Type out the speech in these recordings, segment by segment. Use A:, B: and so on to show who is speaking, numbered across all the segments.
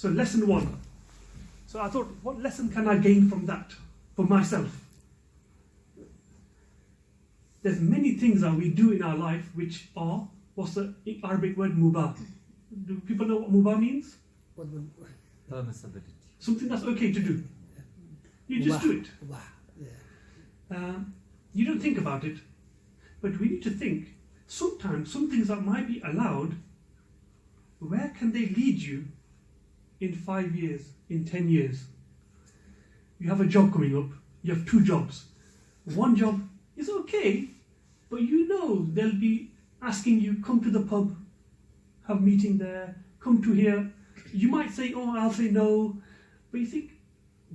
A: So lesson 1. So I thought, what lesson can I gain from that for myself? There's many things that we do in our life which are, what's the Arabic word, mubah? Do people know what mubah means?
B: Permissibility.
A: Something that's okay to do. You just do it. You don't think about it, but we need to think, sometimes some things that might be allowed, where can they lead you in 5 years, in 10 years? You have a job coming up, you have 2 jobs. One job is okay, but you know they'll be asking you, come to the pub, have a meeting there, come to here. You might say, oh, I'll say no, but you think,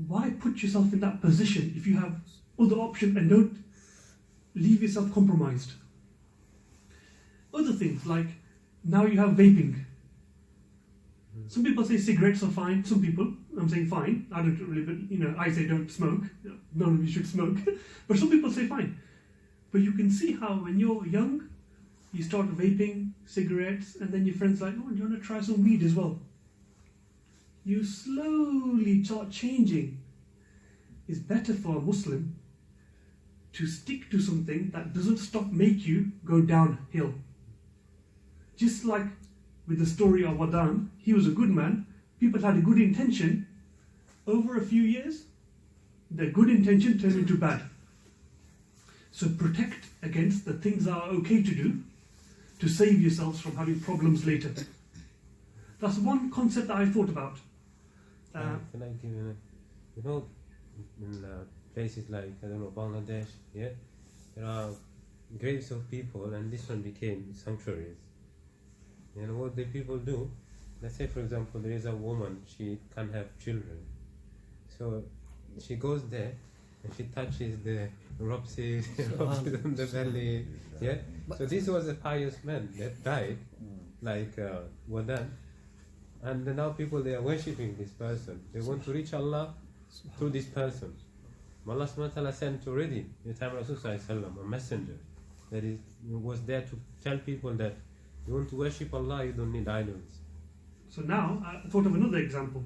A: why put yourself in that position if you have other options, and don't leave yourself compromised? Other things like, now you have vaping. Some people say cigarettes are fine. Some people, I'm saying fine. I don't really, but I say don't smoke. None of you should smoke. But some people say fine. But you can see how when you're young, you start vaping cigarettes, and then your friends like, oh, do you want to try some weed as well? You slowly start changing. It's better for a Muslim to stick to something that doesn't make you go downhill. Just like with the story of Albayaan, he was a good man, people had a good intention. Over a few years, the good intention turned into bad. So protect against the things that are okay to do, to save yourselves from having problems later. That's one concept that I thought about.
C: Can I give you, in places like, I don't know, Bangladesh, yeah, there are graves of people, and this one became sanctuaries. And what the people do, let's say for example there is a woman, she can't have children, so she goes there and she touches the rupses on the belly, yeah. So this was a pious man that died, like Wadan, and now people, they are worshipping this person. They want to reach Allah through this person. Allah subhanahu wa ta'ala sent already in the time of Rasulullah a messenger that was there to tell people that you want to worship Allah, you don't need idols.
A: So now, I thought of another example.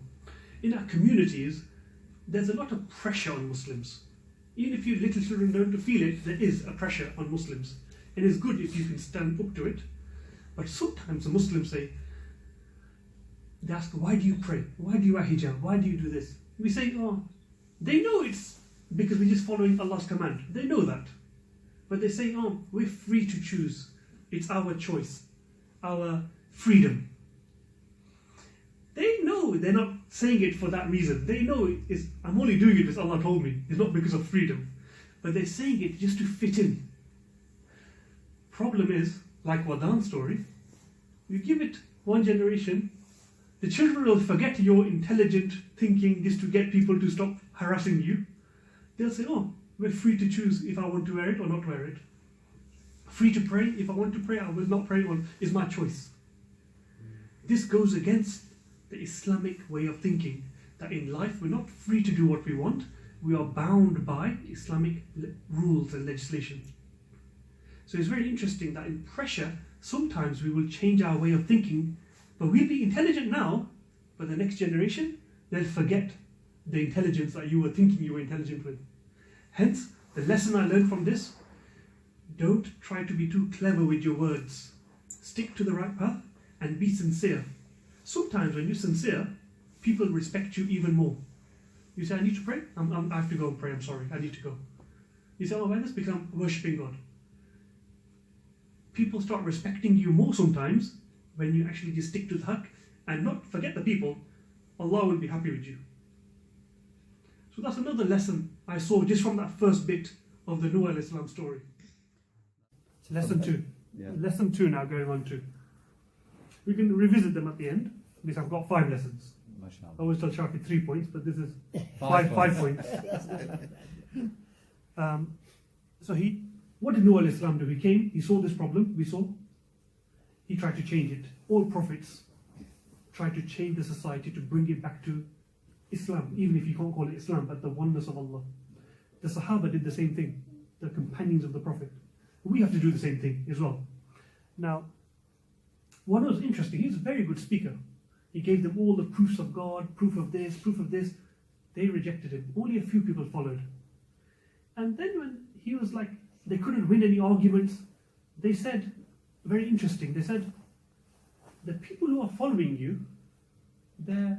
A: In our communities, there's a lot of pressure on Muslims. Even if you little children don't feel it, there is a pressure on Muslims. It is good if you can stand up to it. But sometimes the Muslims say, they ask, why do you pray? Why do you wear hijab? Why do you do this? We say, oh, they know it's because we're just following Allah's command. They know that. But they say, oh, we're free to choose. It's our choice. Our freedom. They know they're not saying it for that reason. They know I'm only doing it because Allah told me. It's not because of freedom. But they're saying it just to fit in. Problem is, like Wadan's story, you give it one generation, the children will forget your intelligent thinking just to get people to stop harassing you. They'll say, oh, we're free to choose if I want to wear it or not wear it. Free to pray. If I want to pray, I will not pray. Is my choice. This goes against the Islamic way of thinking, that in life we're not free to do what we want. We are bound by Islamic rules and legislation. So it's very interesting that in pressure, sometimes we will change our way of thinking, but we'll be intelligent now, but the next generation, they'll forget the intelligence that you were thinking you were intelligent with. Hence, the lesson I learned from this, don't try to be too clever with your words. Stick to the right path and be sincere. Sometimes when you're sincere, people respect you even more. You say, I need to pray? I have to go and pray, I'm sorry, I need to go. You say, oh, why this? Because I'm worshipping God. People start respecting you more sometimes when you actually just stick to the haqq and not forget the people. Allah will be happy with you. So that's another lesson I saw just from that first bit of the Nuh alayhi salam story. Lesson 2.
B: Yeah.
A: Lesson 2 now, going on to. We can revisit them at the end, because I've got 5 lessons.
B: MashaAllah.
A: I always tell Sharky 3 points, but this is 5
B: 5
A: points. So what did Nuh alayhi salam do? He came, he saw this problem, he tried to change it. All prophets tried to change the society to bring it back to Islam, even if you can't call it Islam, but the oneness of Allah. The Sahaba did the same thing, the companions of the Prophet. We have to do the same thing as well. Now, one was interesting, he's a very good speaker. He gave them all the proofs of God, proof of this, proof of this. They rejected him. Only a few people followed. And then when he was like, they couldn't win any arguments, they said, very interesting, they said, the people who are following you, they're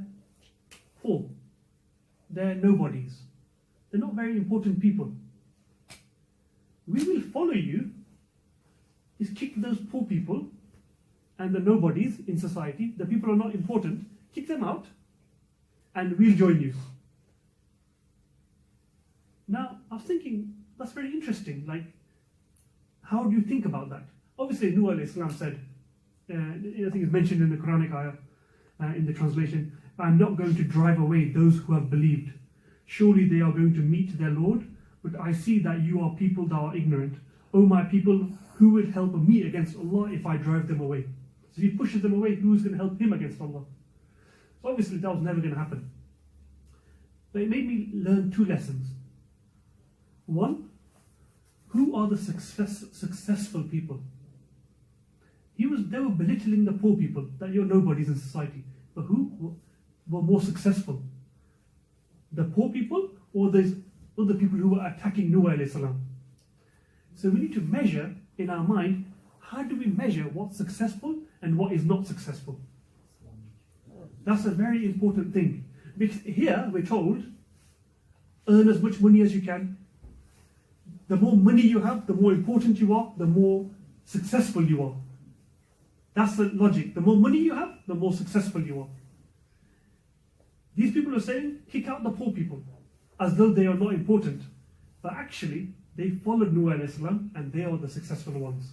A: poor. They're nobodies. They're not very important people. We will follow you, is kick those poor people and the nobodies in society, the people who are not important, kick them out, and we'll join you. Now, I was thinking, that's very interesting. Like, how do you think about that? Obviously, Nuh alayhi salam said, I think it's mentioned in the Quranic ayah, in the translation, I'm not going to drive away those who have believed. Surely they are going to meet their Lord, but I see that you are people that are ignorant. O my people, who will help me against Allah if I drive them away? So if he pushes them away, who's going to help him against Allah? So obviously that was never going to happen. But it made me learn two lessons. One, who are the successful people? They were belittling the poor people, that you're nobodies in society. But who were more successful? The poor people or those other people who were attacking Nuh alayhi salam? So we need to measure in our mind, how do we measure what's successful and what is not successful? That's a very important thing. Because here we're told, earn as much money as you can. The more money you have, the more important you are, the more successful you are. That's the logic. The more money you have, the more successful you are. These people are saying, kick out the poor people, as though they are not important. But actually, they followed Nuh alayhi salam, and they are the successful ones.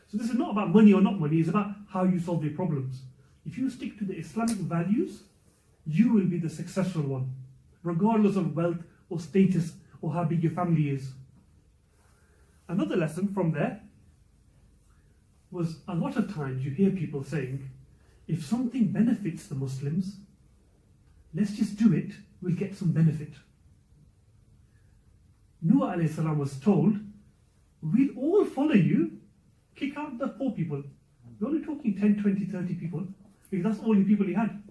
A: So this is not about money or not money, it's about how you solve your problems. If you stick to the Islamic values, you will be the successful one, regardless of wealth or status or how big your family is. Another lesson from there was, a lot of times you hear people saying, if something benefits the Muslims, let's just do it, we'll get some benefit. Nuh alayhi salam was told, we'll all follow you, kick out the poor people. We're only talking 10, 20, 30 people, because that's all the people he had.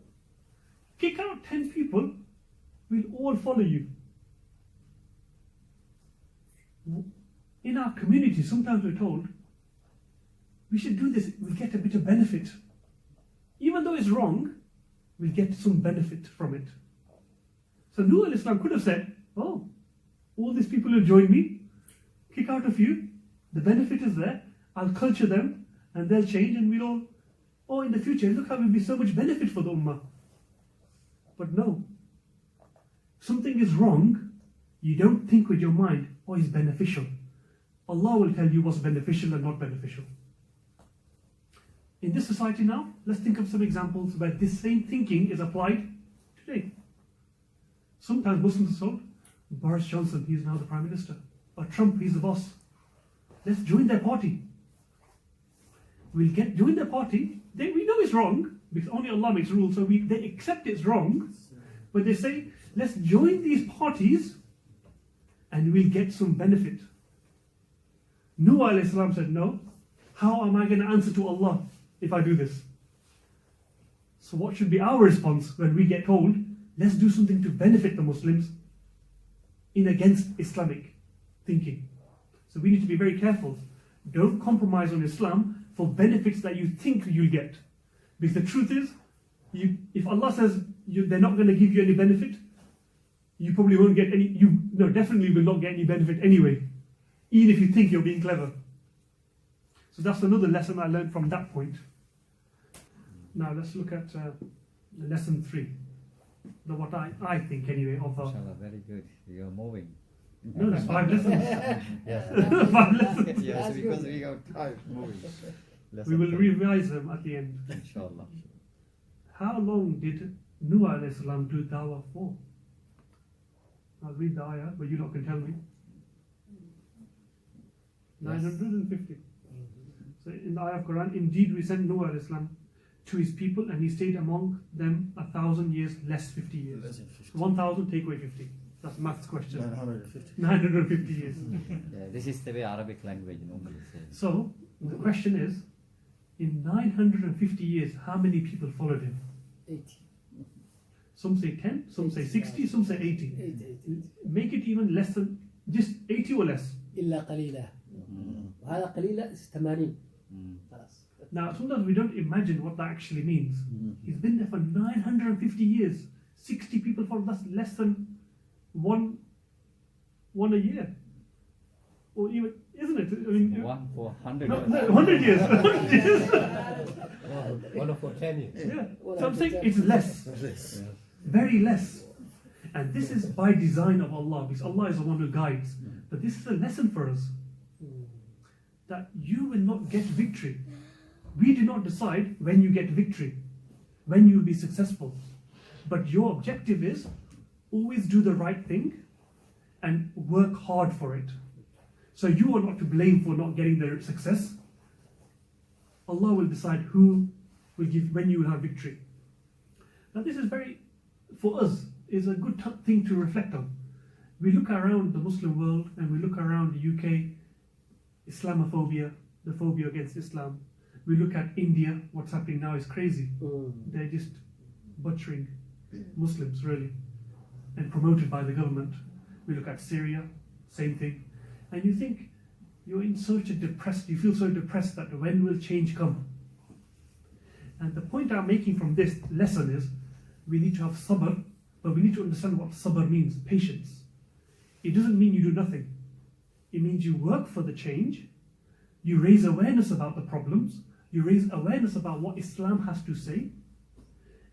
A: Kick out 10 people, we'll all follow you. In our community, sometimes we're told, we should do this, we'll get a bit of benefit. Even though it's wrong, we'll get some benefit from it. So Nuh alayhi salam could have said, oh, all these people will join me, kick out a few, the benefit is there, I'll culture them, and they'll change, and we'll all, oh, in the future, look how will be so much benefit for the ummah. But no, something is wrong, you don't think with your mind, oh, it's beneficial. Allah will tell you what's beneficial and not beneficial. In this society now, let's think of some examples where this same thinking is applied today. Sometimes Muslims are told, Boris Johnson, he is now the Prime Minister. Or Trump, he's the boss. Let's join their party. We'll join their party. We know it's wrong, because only Allah makes rules, so they accept it's wrong. But they say, let's join these parties and we'll get some benefit. Nuh alayhi salam said, no, how am I going to answer to Allah if I do this? So what should be our response when we get told, let's do something to benefit the Muslims in against Islamic thinking? So we need to be very careful. Don't compromise on Islam for benefits that you think you'll get. Because the truth is, if Allah says they're not going to give you any benefit, you probably won't get any, definitely will not get any benefit anyway, even if you think you're being clever. So that's another lesson I learned from that point. Now let's look at lesson 3. What I think anyway of...
B: Inshallah, very good. You're moving.
A: No, that's 5 lessons.
B: Yes.
A: 5 lessons.
B: Yes, because we got time moving.
A: We will revise them at the end.
B: Inshallah.
A: How long did Nuh alayhi salam do dawah for? I'll read the ayah, but you lot can tell me. 950. So in the ayah of Quran, indeed we sent Nuh alayhi salam to his people, and he stayed among them 1,000 years less 50 years. 1,000 take away 50. That's a maths question. 950 years.
B: Yeah, this is the way Arabic language normally says.
A: So the question is, in 950 years, how many people followed him?
D: 80.
A: Some say 10, some say 60, some say 80.
D: 80.
A: Make it even less than just 80 or less.
D: إلا قليلة. وهذا قليلة 80. خلاص.
A: Now, sometimes we don't imagine what that actually means. He's been there for 950 years. 60 people for that's less than one a year. Or even, isn't it? I mean,
B: 1 for 100.
A: no, 100 years. 100 years.
C: One for 10 years.
A: Yeah. So I'm saying it's less. Very less. And this is by design of Allah, because Allah is the one who guides. But this is a lesson for us. That you will not get victory. We do not decide when you get victory, when you will be successful. But your objective is always do the right thing and work hard for it. So you are not to blame for not getting the success. Allah will decide who will give, when you will have victory. Now this is very, for us, is a good thing to reflect on. We look around the Muslim world and we look around the UK, Islamophobia, the phobia against Islam. We look at India, what's happening now is crazy. They're just butchering Muslims, really, and promoted by the government. We look at Syria, same thing. And you think you're in such a depressed, you feel so depressed that when will change come? And the point I'm making from this lesson is we need to have sabr, but we need to understand what sabr means, patience. It doesn't mean you do nothing. It means you work for the change, you raise awareness about the problems, you raise awareness about what Islam has to say,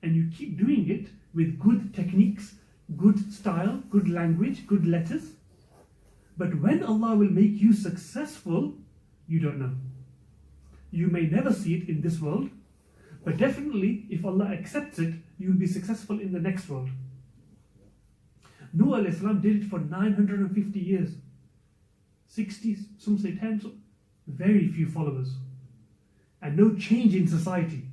A: and you keep doing it with good techniques, good style, good language, good letters. But when Allah will make you successful, you don't know. You may never see it in this world, but definitely if Allah accepts it, you'll be successful in the next world. Nuh alayhi salam did it for 950 years. 60, some say 10, so very few followers. And no change in society.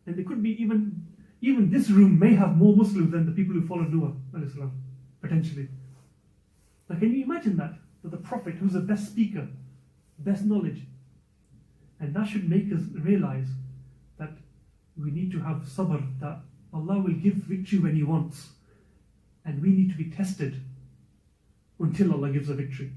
A: And there could be even this room may have more Muslims than the people who followed Nuh alayhi salam, potentially. Now can you imagine that? That the Prophet, who's the best speaker, best knowledge, and that should make us realize that we need to have sabr, that Allah will give victory when He wants, and we need to be tested until Allah gives a victory.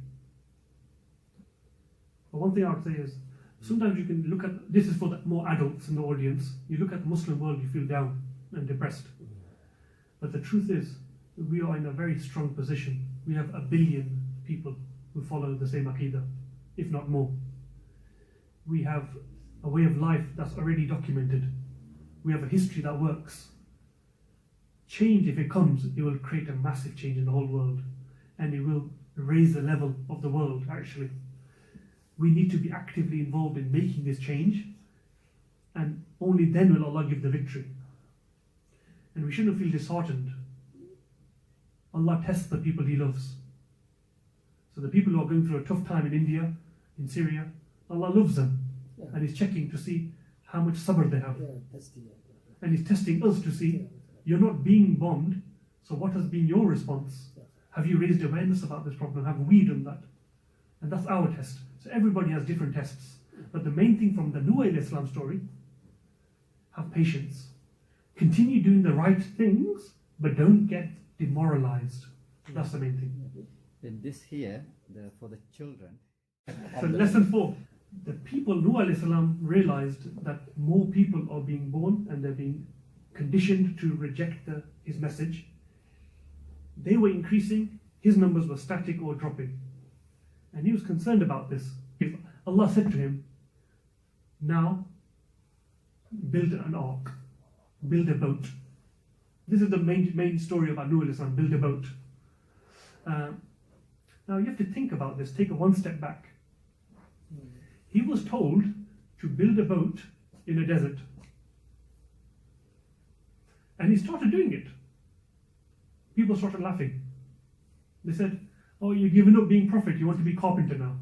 A: But one thing I would say is, sometimes you can look at, this is for the more adults in the audience, you look at the Muslim world, you feel down and depressed. But the truth is, we are in a very strong position. We have 1 billion people who follow the same Aqidah, if not more. We have a way of life that's already documented. We have a history that works. Change, if it comes, it will create a massive change in the whole world. And it will raise the level of the world, actually. We need to be actively involved in making this change. And only then will Allah give the victory. And we shouldn't feel disheartened. Allah tests the people He loves. So the people who are going through a tough time in India, in Syria, Allah loves them. And He's checking to see how much sabr they have. And He's testing us to see, you're not being bombed, so what has been your response? Have you raised awareness about this problem? Have we done that? And that's our test. So everybody has different tests. But the main thing from the Nuh alayhi salam story, have patience. Continue doing the right things, but don't get demoralized. That's the main thing.
B: In this here, for the children.
A: So lesson 4. The people, Nuh alayhi salam realized that more people are being born and they're being conditioned to reject his message. They were increasing, his numbers were static or dropping. And he was concerned about this. If Allah said to him, now build an ark, build a boat. This is the main story about Nuh alayhi salam, build a boat. Now you have to think about this, take one step back. He was told to build a boat in a desert. And he started doing it. People started laughing. They said, oh, you're giving up being prophet, you want to be carpenter now.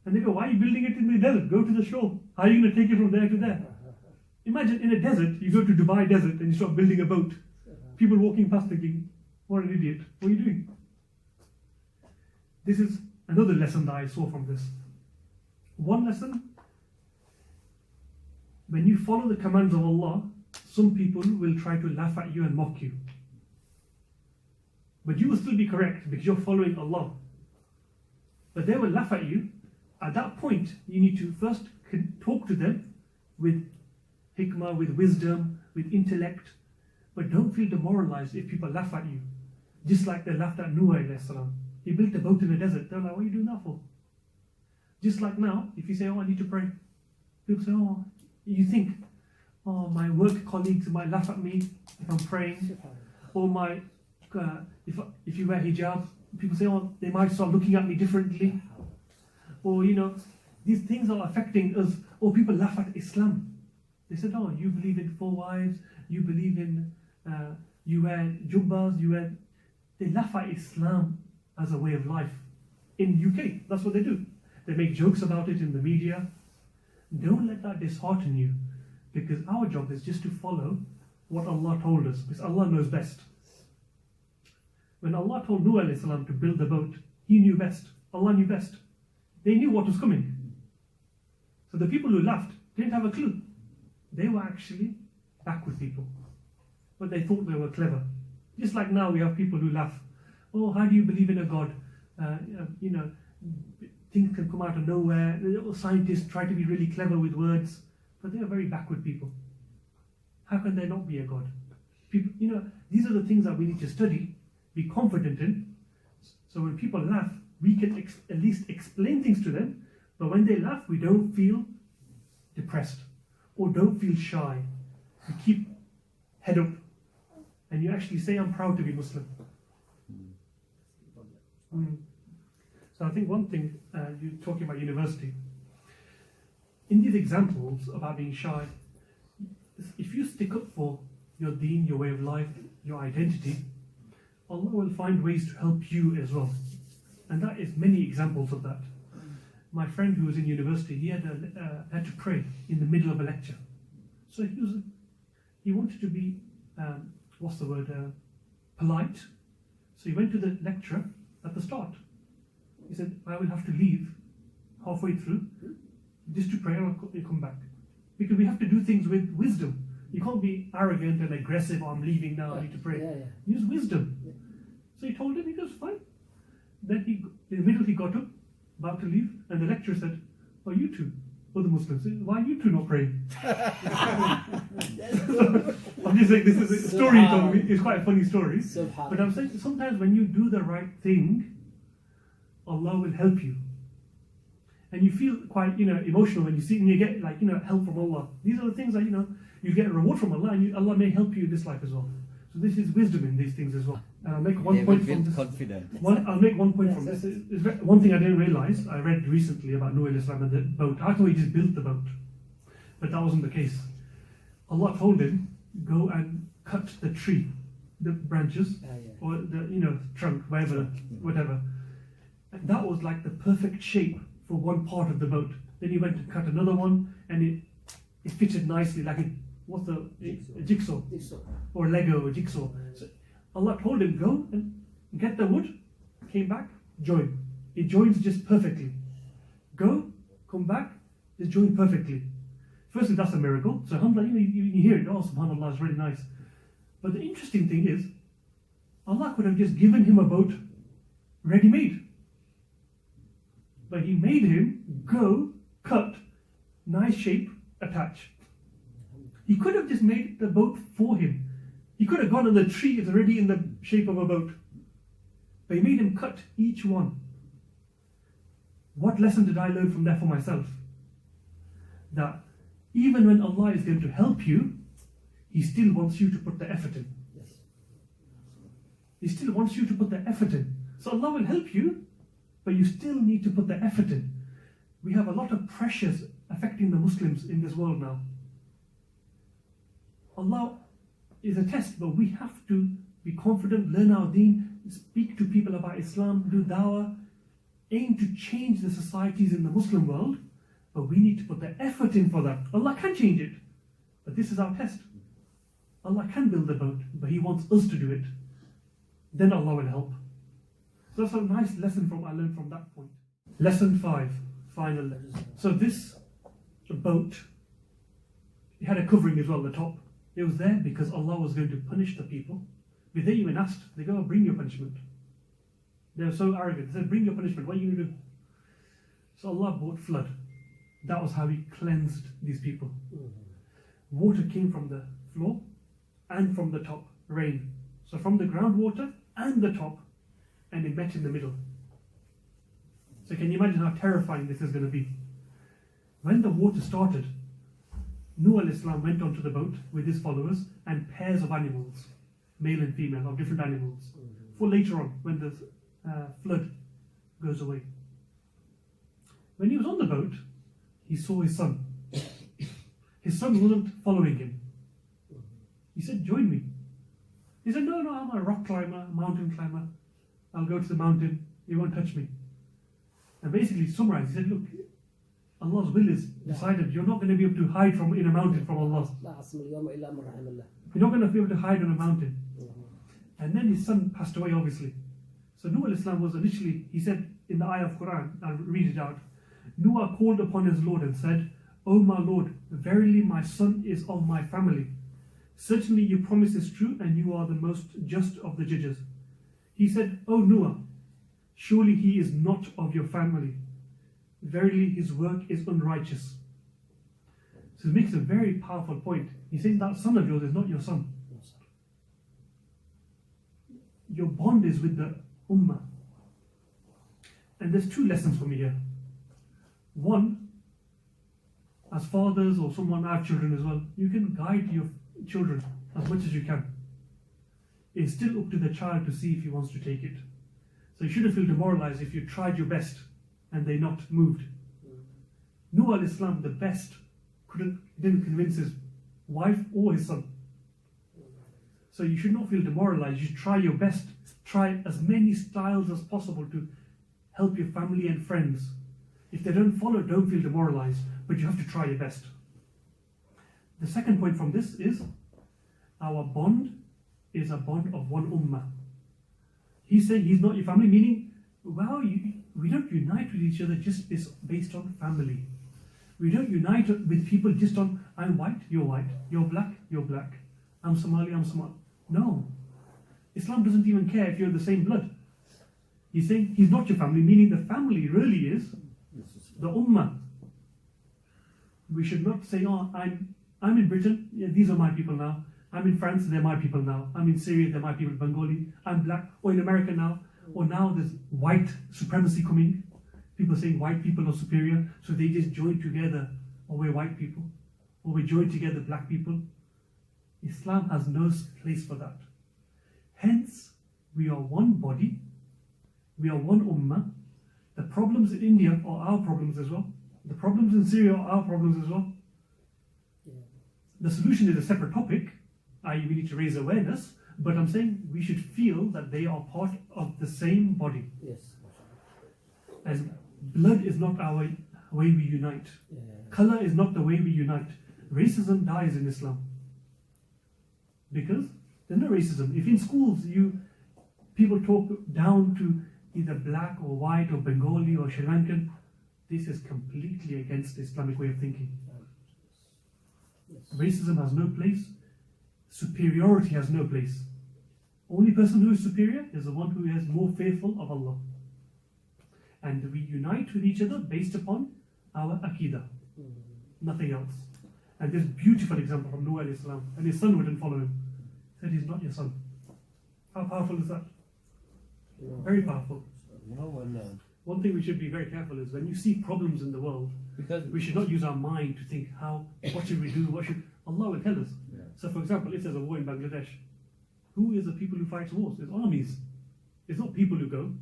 A: And they go, why are you building it in the desert? Go to the shore. How are you going to take it from there to there? Imagine in a desert, you go to Dubai desert and you start building a boat. People walking past thinking, what an idiot, what are you doing? This is another lesson that I saw from this. One lesson, when you follow the commands of Allah, some people will try to laugh at you and mock you. But you will still be correct because you're following Allah. But they will laugh at you. At that point, you need to first talk to them with hikmah, with wisdom, with intellect. But don't feel demoralized if people laugh at you. Just like they laughed at Nuh alayhi salam. He built a boat in the desert. They're like, what are you doing that for? Just like now, if you say, oh, I need to pray. People say, oh, you think, oh, my work colleagues might laugh at me if I'm praying. Or my, if you wear hijab, people say, oh, they might start looking at me differently. Or, you know, these things are affecting us. Or people laugh at Islam. They said, oh, you believe in 4 wives, you believe in, you wear jubbas, they laugh at Islam as a way of life. In UK, that's what they do. They make jokes about it in the media. Don't let that dishearten you, because our job is just to follow what Allah told us, because Allah knows best. When Allah told Nuh alayhi salam to build the boat, He knew best. Allah knew best. They knew what was coming. So the people who laughed didn't have a clue. They were actually backward people. But they thought they were clever. Just like now we have people who laugh. Oh, how do you believe in a God? You know, things can come out of nowhere. Scientists try to be really clever with words, but they are very backward people. How can there not be a God? People, you know, these are the things that we need to study, be confident in. So when people laugh, we can at least explain things to them. But when they laugh, we don't feel depressed or don't feel shy. You keep head up, and you actually say, I'm proud to be Muslim. So I think one thing, you're talking about university, in these examples about being shy, if you stick up for your deen, your way of life, your identity, Allah will find ways to help you as well. And that is many examples of that. My friend who was in university, he had to pray in the middle of a lecture. So he wanted to be, polite. So he went to the lecturer at the start. He said, I will have to leave halfway through just to pray and I'll come back. Because we have to do things with wisdom. You can't be arrogant and aggressive, oh, I'm leaving now, I need to pray. Use wisdom. So he told him, he goes, fine. Then in the middle he got up, about to leave, and the lecturer said, oh, you two, other Muslims, why are you two not praying? I'm just saying, this is a story he told me. It's quite a funny story. But I'm saying, sometimes when you do the right thing, Allah will help you. And you feel quite, emotional when you see and you get help from Allah. These are the things that, you get a reward from Allah, and Allah may help you in this life as well. So this is wisdom in these things as well. And I'll make one point from this. I'll make one point from this. One thing I didn't realize, I read recently about Nuh alayhi salam and the boat. I thought he just built the boat, but that wasn't the case. Allah told him, go and cut the tree, the branches, or the trunk, whatever. And that was like the perfect shape for one part of the boat. Then he went to cut another one, and it fitted nicely, like a jigsaw, or a Lego, a jigsaw. So Allah told him, go and get the wood, came back, join. It joins just perfectly. Go, come back, it's joined perfectly. Firstly, that's a miracle. So alhamdulillah, you hear it, oh subhanAllah, it's really nice. But the interesting thing is, Allah could have just given him a boat ready-made. But He made him go, cut, nice shape, attach. He could have just made the boat for him. He could have gone and the tree is already in the shape of a boat. But He made him cut each one. What lesson did I learn from there for myself? That even when Allah is going to help you, He still wants you to put the effort in. He still wants you to put the effort in. So Allah will help you, but you still need to put the effort in. We have a lot of pressures affecting the Muslims in this world now. Allah is a test, but we have to be confident, learn our deen, speak to people about Islam, do dawah, aim to change the societies in the Muslim world, but we need to put the effort in for that. Allah can change it, but this is our test. Allah can build the boat, but He wants us to do it. Then Allah will help. So that's a nice lesson I learned from that point. Lesson 5, final lesson. So this boat It had a covering as well, the top. It was there because Allah was going to punish the people. But they even asked, they go, bring your punishment. They were so arrogant. They said, bring your punishment, what are you going to do? So Allah brought flood. That was how He cleansed these people. Water came from the floor and from the top, rain. So from the groundwater and the top, and it met in the middle. So can you imagine how terrifying this is going to be? When the water started, Nuh al-Islam went onto the boat with his followers and pairs of animals, male and female, of different animals, for later on when the flood goes away. When he was on the boat, he saw his son. His son wasn't following him. He said, join me. He said, no, I'm a rock climber, a mountain climber. I'll go to the mountain, he won't touch me. And basically, to summarize, he said, look, Allah's will is decided. You're not going to be able to hide from in a mountain from Allah. You're not going to be able to hide on a mountain. And then his son passed away, obviously. So Nuh al-Islam was initially, he said in the ayah of Quran, I'll read it out. Noah called upon his Lord and said, O my Lord, verily my son is of my family. Certainly your promise is true and you are the most just of the judges. He said, O Noah, surely he is not of your family. Verily his work is unrighteous. So it makes a very powerful point. He's saying that son of yours is not your son. Your bond is with the ummah. And there's two lessons for me here. One, as fathers or someone, I have children as well, you can guide your children as much as you can. It's still up to the child to see if he wants to take it. So you shouldn't feel demoralized if you tried your best and they not moved. Nuh al-Islam, the best, didn't convince his wife or his son. So you should not feel demoralized. You try your best. Try as many styles as possible to help your family and friends. If they don't follow, don't feel demoralized, but you have to try your best. The second point from this is our bond is a bond of one ummah. He's saying he's not your family, meaning, well, we don't unite with each other just based on family. We don't unite with people just on, I'm white, you're black, I'm Somali, I'm Somali. No. Islam doesn't even care if you're the same blood. He's saying he's not your family, meaning the family really is the ummah. We should not say, oh, I'm in Britain, yeah, these are my people now. I'm in France, they're my people now. I'm in Syria, they're my people, Bengali. I'm black, or in America now. Or now there's white supremacy coming. People saying white people are superior, so they just join together. Or we're white people. Or we join together black people. Islam has no place for that. Hence, we are one body. We are one ummah. The problems in India are our problems as well. The problems in Syria are our problems as well. The solution is a separate topic, i.e. we need to raise awareness, but I'm saying we should feel that they are part of the same body.
D: Yes.
A: And blood is not our way we unite. Color is not the way we unite. Racism dies in Islam. Because there's no racism. If in schools people talk down to either black or white or Bengali or Sri Lankan, this is completely against the Islamic way of thinking. Racism has no place. Superiority has no place. Only person who is superior is the one who is more faithful of Allah. And we unite with each other based upon our Aqidah. Nothing else. And this beautiful example from Nuh al-Islam. And his son wouldn't follow him. He said, he's not your son. How powerful is that? Very powerful.
C: You know,
A: one thing we should be very careful is when you see problems in the world,
C: because
A: we should not use our mind to think what should we do, Allah will tell us.
B: Yeah.
A: So for example, if there's a war in Bangladesh, who is the people who fight wars? It's armies. It's not people who go.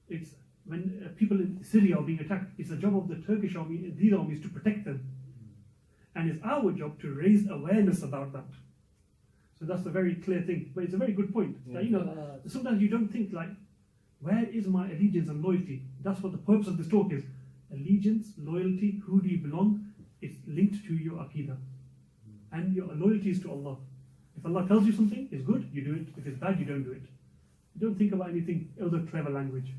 A: It's when people in Syria are being attacked, it's the job of the Turkish army, these armies, to protect them. And it's our job to raise awareness about that. So that's a very clear thing. But it's a very good point. That, sometimes you don't think like, where is my allegiance and loyalty? That's what the purpose of this talk is. Allegiance, loyalty, who do you belong? It's linked to your Aqidah. And your loyalty is to Allah. If Allah tells you something, it's good, you do it. If it's bad, you don't do it. You don't think about anything other clever language.